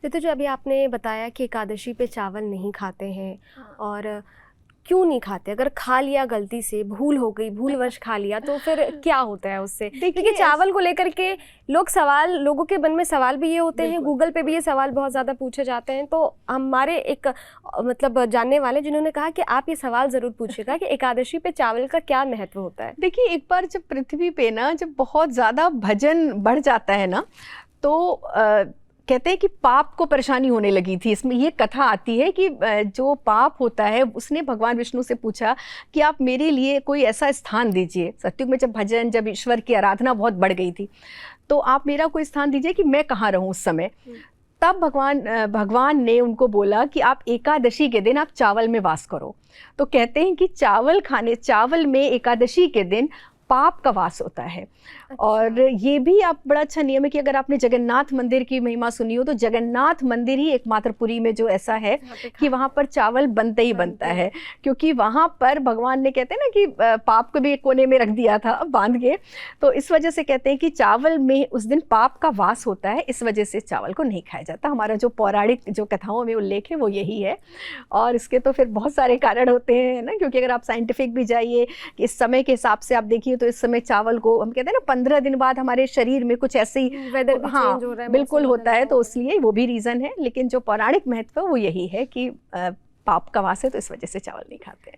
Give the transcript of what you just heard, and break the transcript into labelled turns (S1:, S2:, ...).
S1: तो जो अभी आपने बताया कि एकादशी पे चावल नहीं खाते हैं,
S2: हाँ।
S1: और क्यों नहीं खाते? अगर खा लिया गलती से, भूल हो गई, भूलवश खा लिया, तो फिर क्या होता है उससे? क्योंकि
S2: देखिए
S1: चावल को लेकर के लोगों के मन में सवाल भी ये होते हैं,
S2: बिल्कुल,
S1: गूगल पे भी ये सवाल बहुत ज़्यादा पूछे जाते हैं। तो हमारे एक मतलब जानने वाले जिन्होंने कहा कि आप ये सवाल ज़रूर पूछिएगा कि एकादशी पे चावल का क्या महत्व होता है?
S2: देखिए एक बार जब पृथ्वी पे ना जब बहुत ज़्यादा भजन बढ़ जाता है ना, तो कहते हैं कि पाप को परेशानी होने लगी थी। इसमें ये कथा आती है कि जो पाप होता है उसने भगवान विष्णु से पूछा कि आप मेरे लिए कोई ऐसा स्थान दीजिए। सतयुग में जब भजन, जब ईश्वर की आराधना बहुत बढ़ गई थी, तो आप मेरा कोई स्थान दीजिए कि मैं कहाँ रहूँ उस समय। तब भगवान ने उनको बोला कि आप एकादशी के दिन आप चावल में वास करो। तो कहते हैं कि चावल में एकादशी के दिन पाप का वास होता है। और ये भी आप बड़ा अच्छा नियम है कि अगर आपने जगन्नाथ मंदिर की महिमा सुनी हो, तो जगन्नाथ मंदिर ही एकमात्र पुरी में जो ऐसा है कि वहाँ पर चावल बनता ही बनता है, क्योंकि वहाँ पर भगवान ने कहते हैं ना कि पाप को भी एक कोने में रख दिया था बांध के। तो इस वजह से कहते हैं कि चावल में उस दिन पाप का वास होता है, इस वजह से चावल को नहीं खाया जाता। हमारा जो पौराणिक जो कथाओं में उल्लेख है वो यही है। और इसके तो फिर बहुत सारे कारण होते हैं ना, क्योंकि अगर आप साइंटिफिक भी जाइए कि इस समय के हिसाब से आप देखिए, तो इस समय चावल को हम कहते हैं ना 15 दिन बाद हमारे शरीर में कुछ ऐसे ही
S1: वेदर भी
S2: हाँ
S1: चेंज हो रहा है,
S2: बिल्कुल
S1: मौसम
S2: होता है,
S1: बदलता
S2: तो इसलिए वो भी रीज़न है। लेकिन जो पौराणिक महत्व है वो यही है कि पाप का वास है, तो इस वजह से चावल नहीं खाते हैं।